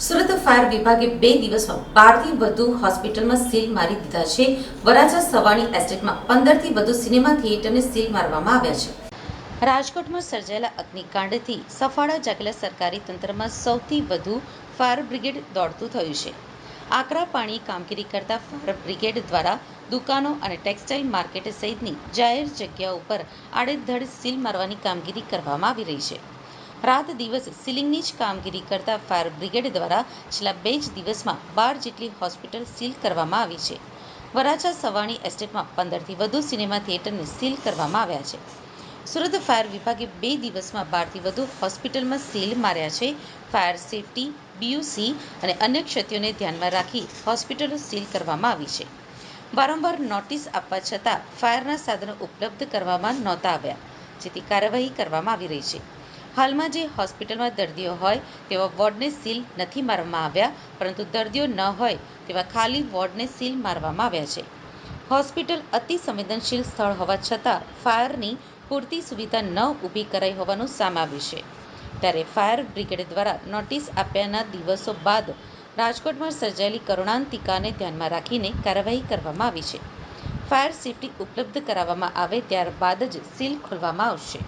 Surat fire વિભાગે 2 દિવસમાં 12થી વધુ હોસ્પિટલમાં સીલ મારી દીધા છે. વરાછા સવાણી એસ્ટેટમાં 15થી વધુ સિનેમા થિયેટરને સીલ મારવામાં આવ્યા છે. રાજકોટમાં સર્જાયેલા અગ્નિકાંડથી સફાળા જાગેલા સરકારી તંત્રમાં સૌથી વધુ ફાયર બ્રિગેડ દોડતું થયું છે. આકરા પાણીએ કામગીરી કરતા ફાયર બ્રિગેડ દ્વારા દુકાનો અને ટેક્સટાઇલ માર્કેટ સહિતની જાહેર જગ્યાઓ પર આડેધડ સીલ મારવાની કામગીરી કરવામાં આવી રહી છે. રાત દિવસ સીલિંગની જ કામગીરી કરતા ફાયર બ્રિગેડ દ્વારા છેલ્લા 2 જ દિવસમાં 12 જેટલી હોસ્પિટલ સીલ કરવામાં આવી છે. વરાછા સવાણી એસ્ટેટમાં 15થી વધુ સિનેમા થિયેટરને સીલ કરવામાં આવ્યા છે. સુરત ફાયર વિભાગે 2 દિવસમાં 12થી વધુ હોસ્પિટલમાં સીલ માર્યા છે. ફાયર સેફટી, બીયુસી અને અન્ય ક્ષતિઓને ધ્યાનમાં રાખી હોસ્પિટલો સીલ કરવામાં આવી છે. વારંવાર નોટિસ આપવા છતાં ફાયરના સાધનો ઉપલબ્ધ કરવામાં નહોતા આવ્યા, જેથી કાર્યવાહી કરવામાં આવી રહી છે. હાલમાં જે હોસ્પિટલમાં દર્દીઓ હોય તેવા વોર્ડને સીલ નથી મારવામાં આવ્યા, પરંતુ દર્દીઓ ન હોય તેવા ખાલી વોર્ડને સીલ મારવામાં આવ્યા છે. હોસ્પિટલ અતિ સંવેદનશીલ સ્થળ હોવા છતાં ફાયરની પૂરતી સુવિધા ન ઊભી કરાઈ હોવાનું સામે આવ્યું છે. ત્યારે ફાયર બ્રિગેડ દ્વારા નોટિસ આપ્યાના દિવસો બાદ રાજકોટમાં સર્જાયેલી કરુણાંતિકાને ધ્યાનમાં રાખીને કાર્યવાહી કરવામાં આવી છે. ફાયર સેફટી ઉપલબ્ધ કરાવવામાં આવે ત્યારબાદ જ સીલ ખોલવામાં આવશે.